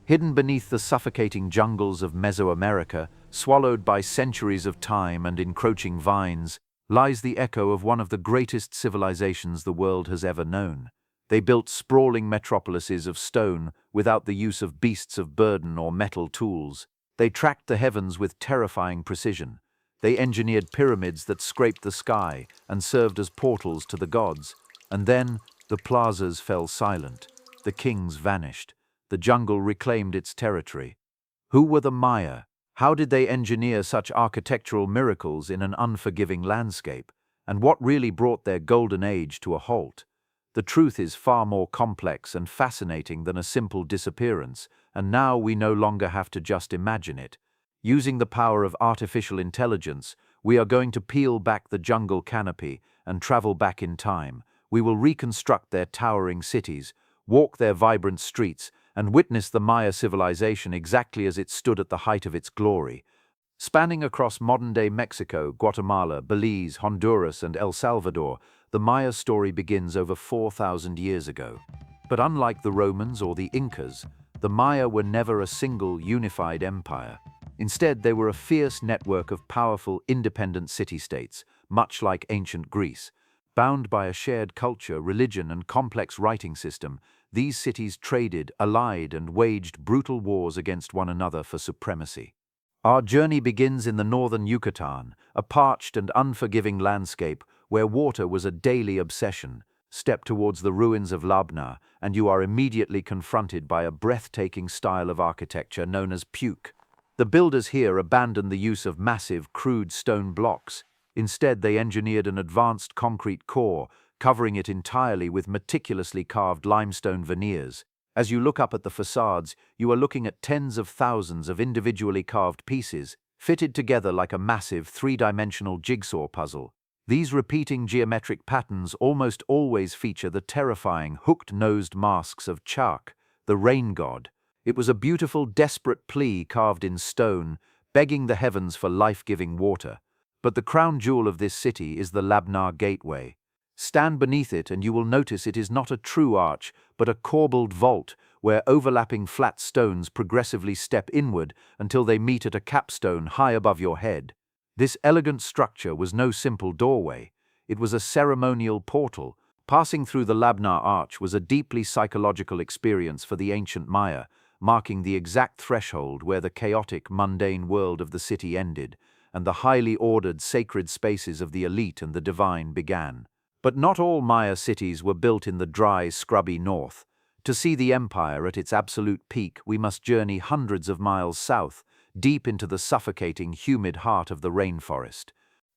Hidden beneath the suffocating jungles of Mesoamerica, swallowed by centuries of time and encroaching vines, lies the echo of one of the greatest civilizations the world has ever known. They built sprawling metropolises of stone without the use of beasts of burden or metal tools. They tracked the heavens with terrifying precision. They engineered pyramids that scraped the sky and served as portals to the gods. And then the plazas fell silent. The kings vanished. The jungle reclaimed its territory. Who were the Maya? How did they engineer such architectural miracles in an unforgiving landscape? And what really brought their golden age to a halt? The truth is far more complex and fascinating than a simple disappearance, and now we no longer have to just imagine it. Using the power of artificial intelligence, we are going to peel back the jungle canopy and travel back in time. We will reconstruct their towering cities, walk their vibrant streets, and witness the Maya civilization exactly as it stood at the height of its glory. Spanning across modern-day Mexico, Guatemala, Belize, Honduras, and El Salvador, the Maya story begins over 4,000 years ago. But unlike the Romans or the Incas, the Maya were never a single, unified empire. Instead, they were a fierce network of powerful, independent city-states, much like ancient Greece. Bound by a shared culture, religion, and complex writing system, these cities traded, allied, and waged brutal wars against one another for supremacy. Our journey begins in the northern Yucatan, a parched and unforgiving landscape where water was a daily obsession. Step towards the ruins of Labna, and you are immediately confronted by a breathtaking style of architecture known as puke. The builders here abandoned the use of massive, crude stone blocks. Instead, they engineered an advanced concrete core, covering it entirely with meticulously carved limestone veneers. As you look up at the facades, you are looking at tens of thousands of individually carved pieces, fitted together like a massive three-dimensional jigsaw puzzle. These repeating geometric patterns almost always feature the terrifying hooked-nosed masks of Chak, the rain god. It was a beautiful, desperate plea carved in stone, begging the heavens for life-giving water. But the crown jewel of this city is the Labna Gateway. Stand beneath it and you will notice it is not a true arch, but a corbelled vault where overlapping flat stones progressively step inward until they meet at a capstone high above your head. This elegant structure was no simple doorway. It was a ceremonial portal. Passing through the Labna Arch was a deeply psychological experience for the ancient Maya, marking the exact threshold where the chaotic, mundane world of the city ended, and the highly ordered, sacred spaces of the elite and the divine began. But not all Maya cities were built in the dry, scrubby north. To see the empire at its absolute peak, we must journey hundreds of miles south, deep into the suffocating, humid heart of the rainforest.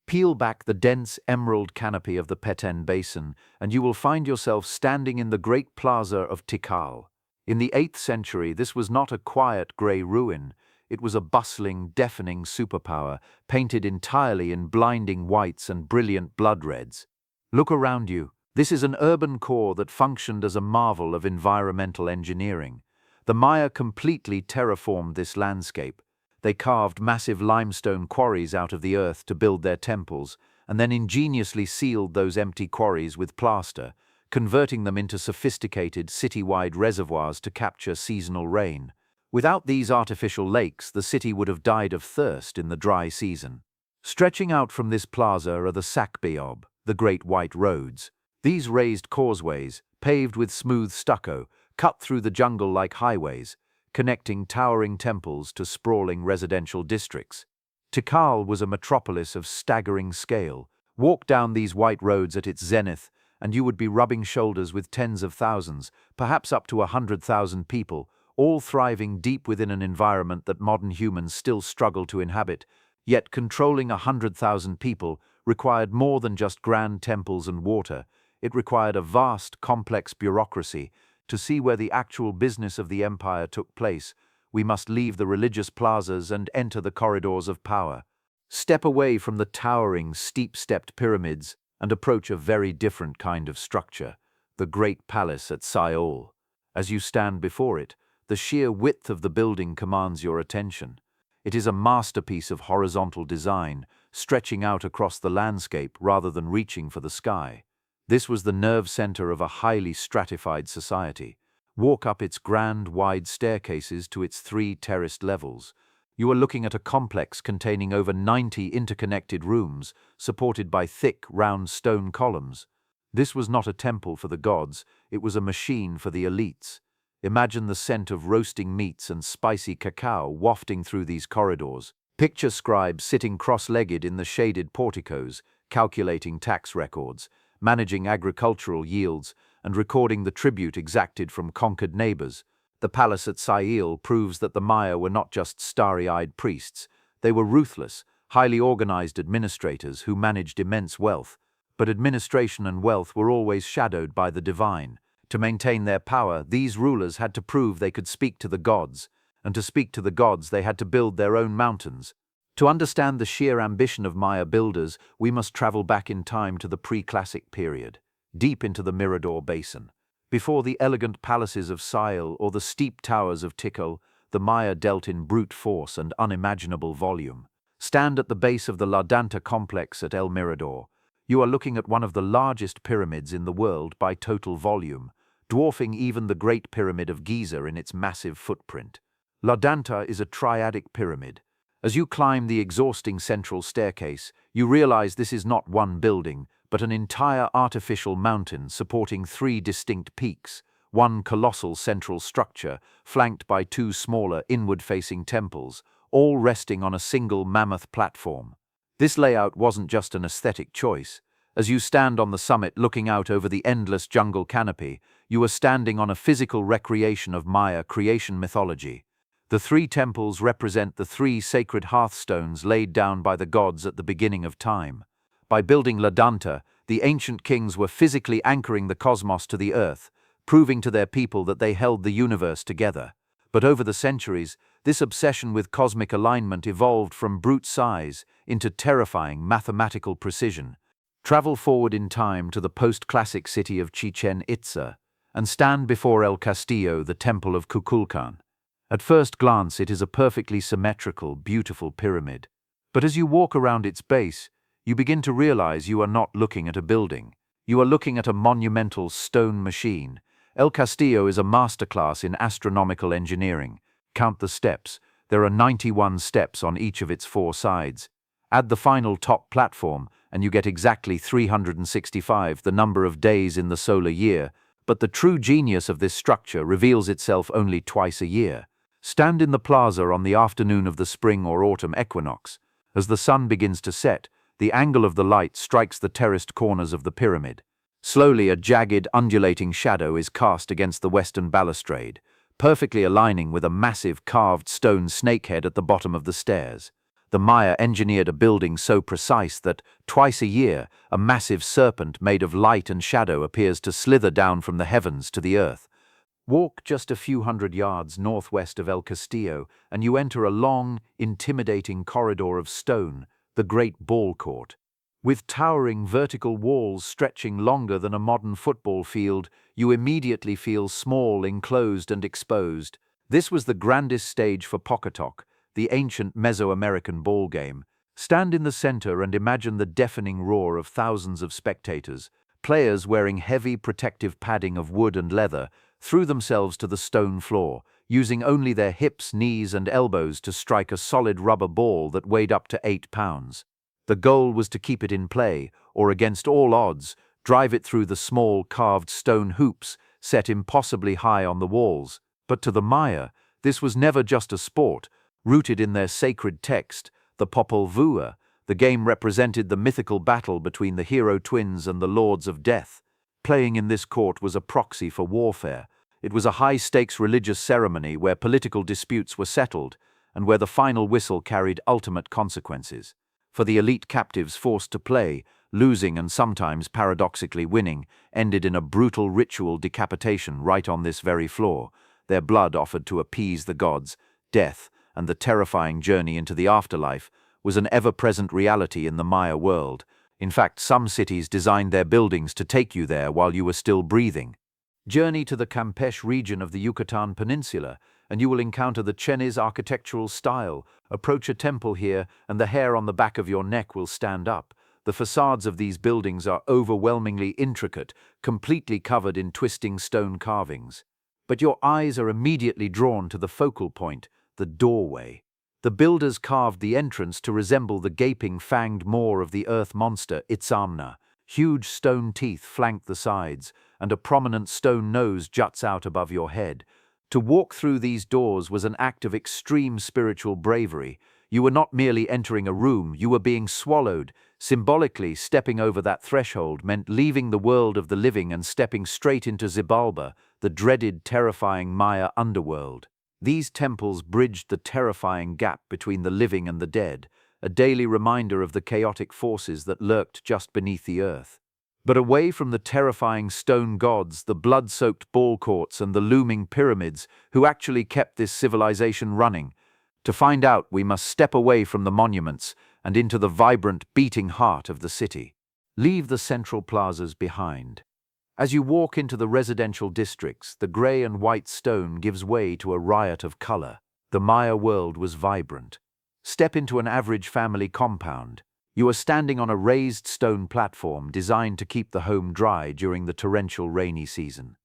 Peel back the dense emerald canopy of the Petén Basin, and you will find yourself standing in the Great Plaza of Tikal. In the 8th century, this was not a quiet grey ruin. It was a bustling, deafening superpower, painted entirely in blinding whites and brilliant blood reds. Look around you. This is an urban core that functioned as a marvel of environmental engineering. The Maya completely terraformed this landscape. They carved massive limestone quarries out of the earth to build their temples, and then ingeniously sealed those empty quarries with plaster, converting them into sophisticated city-wide reservoirs to capture seasonal rain. Without these artificial lakes, the city would have died of thirst in the dry season. Stretching out from this plaza are the Sacbeob, the Great White Roads. These raised causeways, paved with smooth stucco, cut through the jungle like highways, connecting towering temples to sprawling residential districts. Tikal was a metropolis of staggering scale. Walk down these white roads at its zenith, and you would be rubbing shoulders with tens of thousands, perhaps up to 100,000 people, all thriving deep within an environment that modern humans still struggle to inhabit. Yet controlling 100,000 people required more than just grand temples and water. It required a vast, complex bureaucracy. To see where the actual business of the empire took place, we must leave the religious plazas and enter the corridors of power. Step away from the towering, steep-stepped pyramids and approach a very different kind of structure, the Great Palace at Seoul. As you stand before it, the sheer width of the building commands your attention. It is a masterpiece of horizontal design, stretching out across the landscape rather than reaching for the sky. This was the nerve center of a highly stratified society. Walk up its grand, wide staircases to its 3 terraced levels. You are looking at a complex containing over 90 interconnected rooms, supported by thick, round stone columns. This was not a temple for the gods, it was a machine for the elites. Imagine the scent of roasting meats and spicy cacao wafting through these corridors. Picture scribes sitting cross-legged in the shaded porticos, calculating tax records, managing agricultural yields, and recording the tribute exacted from conquered neighbors. The palace at Sail proves that the Maya were not just starry-eyed priests. They were ruthless, highly organized administrators who managed immense wealth. But administration and wealth were always shadowed by the divine. To maintain their power, these rulers had to prove they could speak to the gods, and to speak to the gods they had to build their own mountains. To understand the sheer ambition of Maya builders, we must travel back in time to the pre-classic period, deep into the Mirador Basin. Before the elegant palaces of Sail or the steep towers of Tikal, the Maya dealt in brute force and unimaginable volume. Stand at the base of the La Danta complex at El Mirador. You are looking at one of the largest pyramids in the world by total volume, dwarfing even the Great Pyramid of Giza in its massive footprint. La Danta is a triadic pyramid. As you climb the exhausting central staircase, you realize this is not one building, but an entire artificial mountain supporting 3 distinct peaks, one colossal central structure flanked by 2 smaller inward-facing temples, all resting on a single mammoth platform. This layout wasn't just an aesthetic choice. As you stand on the summit looking out over the endless jungle canopy, you are standing on a physical recreation of Maya creation mythology. The 3 temples represent the 3 sacred hearthstones laid down by the gods at the beginning of time. By building La Danta, the ancient kings were physically anchoring the cosmos to the earth, proving to their people that they held the universe together. But over the centuries, this obsession with cosmic alignment evolved from brute size into terrifying mathematical precision. Travel forward in time to the post-classic city of Chichen Itza and stand before El Castillo, the temple of Kukulkan. At first glance, it is a perfectly symmetrical, beautiful pyramid. But as you walk around its base, you begin to realize you are not looking at a building. You are looking at a monumental stone machine. El Castillo is a masterclass in astronomical engineering. Count the steps. There are 91 steps on each of its 4 sides. Add the final top platform, and you get exactly 365, the number of days in the solar year. But the true genius of this structure reveals itself only twice a year. Stand in the plaza on the afternoon of the spring or autumn equinox. As the sun begins to set, the angle of the light strikes the terraced corners of the pyramid. Slowly, a jagged, undulating shadow is cast against the western balustrade, perfectly aligning with a massive carved stone snakehead at the bottom of the stairs. The Maya engineered a building so precise that, twice a year, a massive serpent made of light and shadow appears to slither down from the heavens to the earth. Walk just a few hundred yards northwest of El Castillo, and you enter a long, intimidating corridor of stone, the Great Ball Court. With towering vertical walls stretching longer than a modern football field, you immediately feel small, enclosed, and exposed. This was the grandest stage for Pocketok, the ancient Mesoamerican ball game. Stand in the center and imagine the deafening roar of thousands of spectators. Players wearing heavy protective padding of wood and leather threw themselves to the stone floor, using only their hips, knees, and elbows to strike a solid rubber ball that weighed up to 8 pounds. The goal was to keep it in play, or against all odds, drive it through the small carved stone hoops set impossibly high on the walls. But to the Maya, this was never just a sport. Rooted in their sacred text, the Popol Vuh, the game represented the mythical battle between the hero twins and the lords of death. Playing in this court was a proxy for warfare. It was a high-stakes religious ceremony where political disputes were settled and where the final whistle carried ultimate consequences. For the elite captives forced to play, losing and sometimes paradoxically winning ended in a brutal ritual decapitation right on this very floor, their blood offered to appease the gods. Death, and the terrifying journey into the afterlife, was an ever-present reality in the Maya world. In fact, some cities designed their buildings to take you there while you were still breathing. Journey to the Campeche region of the Yucatan Peninsula, and you will encounter the Chenes architectural style. Approach a temple here, and the hair on the back of your neck will stand up. The facades of these buildings are overwhelmingly intricate, completely covered in twisting stone carvings. But your eyes are immediately drawn to the focal point, the doorway. The builders carved the entrance to resemble the gaping fanged maw of the earth monster Itzamna. Huge stone teeth flank the sides, and a prominent stone nose juts out above your head. To walk through these doors was an act of extreme spiritual bravery. You were not merely entering a room, you were being swallowed. Symbolically, stepping over that threshold meant leaving the world of the living and stepping straight into Xibalba, the dreaded, terrifying Maya underworld. These temples bridged the terrifying gap between the living and the dead, a daily reminder of the chaotic forces that lurked just beneath the earth. But away from the terrifying stone gods, the blood-soaked ball courts and the looming pyramids, who actually kept this civilization running. To find out, we must step away from the monuments and into the vibrant, beating heart of the city. Leave the central plazas behind. As you walk into the residential districts, the grey and white stone gives way to a riot of color. The Maya world was vibrant. Step into an average family compound. You are standing on a raised stone platform designed to keep the home dry during the torrential rainy season.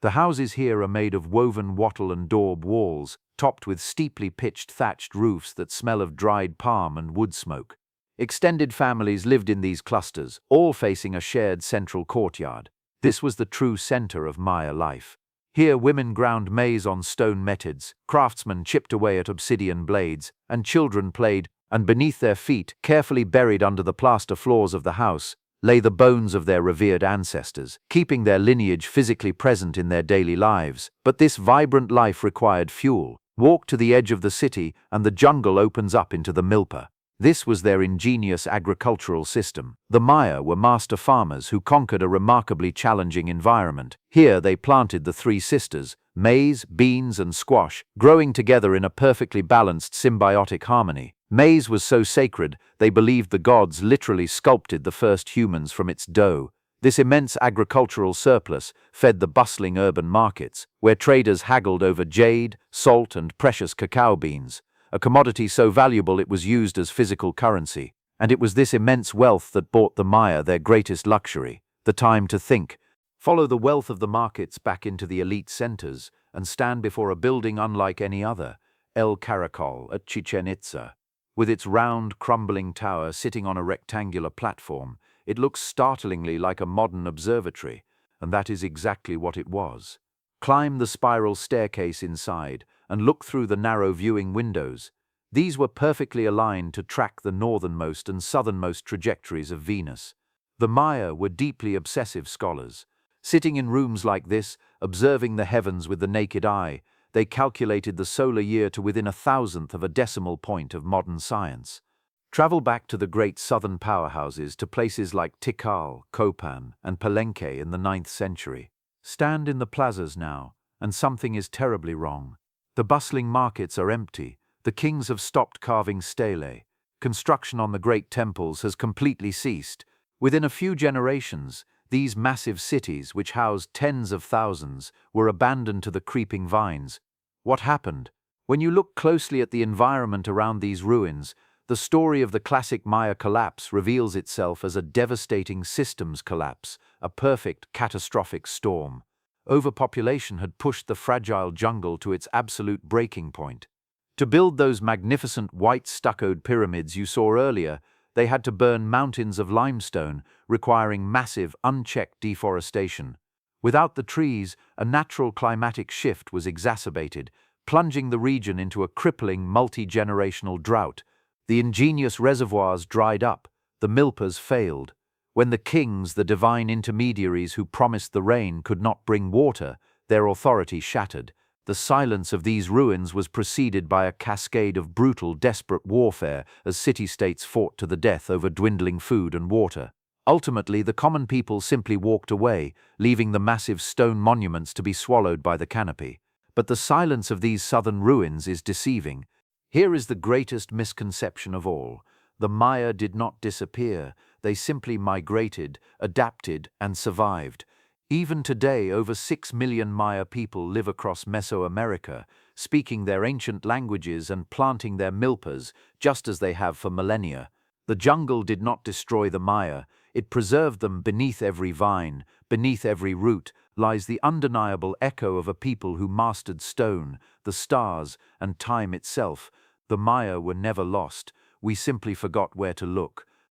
The houses here are made of woven wattle and daub walls, topped with steeply pitched thatched roofs that smell of dried palm and wood smoke. Extended families lived in these clusters, all facing a shared central courtyard. This was the true center of Maya life. Here women ground maize on stone methods, craftsmen chipped away at obsidian blades, and children played, and beneath their feet, carefully buried under the plaster floors of the house, lay the bones of their revered ancestors, keeping their lineage physically present in their daily lives. But this vibrant life required fuel. Walk to the edge of the city, and the jungle opens up into the milpa. This was their ingenious agricultural system. The Maya were master farmers who conquered a remarkably challenging environment. Here they planted the three sisters, maize, beans, and squash, growing together in a perfectly balanced symbiotic harmony. Maize was so sacred, they believed the gods literally sculpted the first humans from its dough. This immense agricultural surplus fed the bustling urban markets, where traders haggled over jade, salt, and precious cacao beans, a commodity so valuable it was used as physical currency. And it was this immense wealth that bought the Maya their greatest luxury, the time to think. Follow the wealth of the markets back into the elite centers and stand before a building unlike any other, El Caracol at Chichen Itza. With its round, crumbling tower sitting on a rectangular platform, it looks startlingly like a modern observatory, and that is exactly what it was. Climb the spiral staircase inside and look through the narrow viewing windows. These were perfectly aligned to track the northernmost and southernmost trajectories of Venus. The Maya were deeply obsessive scholars. Sitting in rooms like this, observing the heavens with the naked eye, they calculated the solar year to within 1,000th of a decimal point of modern science. Travel back to the great southern powerhouses, to places like Tikal, Copan, and Palenque in the 9th century. Stand in the plazas now, and something is terribly wrong. The bustling markets are empty. The kings have stopped carving stelae. Construction on the great temples has completely ceased. Within a few generations, these massive cities, which housed tens of thousands, were abandoned to the creeping vines. What happened? When you look closely at the environment around these ruins, the story of the classic Maya collapse reveals itself as a devastating systems collapse, a perfect, catastrophic storm. Overpopulation had pushed the fragile jungle to its absolute breaking point. To build those magnificent white stuccoed pyramids you saw earlier, they had to burn mountains of limestone, requiring massive, unchecked deforestation. Without the trees, a natural climatic shift was exacerbated, plunging the region into a crippling multi-generational drought. The ingenious reservoirs dried up, the milpas failed. When the kings, the divine intermediaries who promised the rain, could not bring water, their authority shattered. The silence of these ruins was preceded by a cascade of brutal, desperate warfare as city-states fought to the death over dwindling food and water. Ultimately, the common people simply walked away, leaving the massive stone monuments to be swallowed by the canopy. But the silence of these southern ruins is deceiving. Here is the greatest misconception of all. The Maya did not disappear. They simply migrated, adapted, and survived. Even today, over 6 million Maya people live across Mesoamerica, speaking their ancient languages and planting their milpas, just as they have for millennia. The jungle did not destroy the Maya, It preserved them. Beneath every vine, beneath every root, lies the undeniable echo of a people who mastered stone, the stars, and time itself. The Maya were never lost. We simply forgot where to look.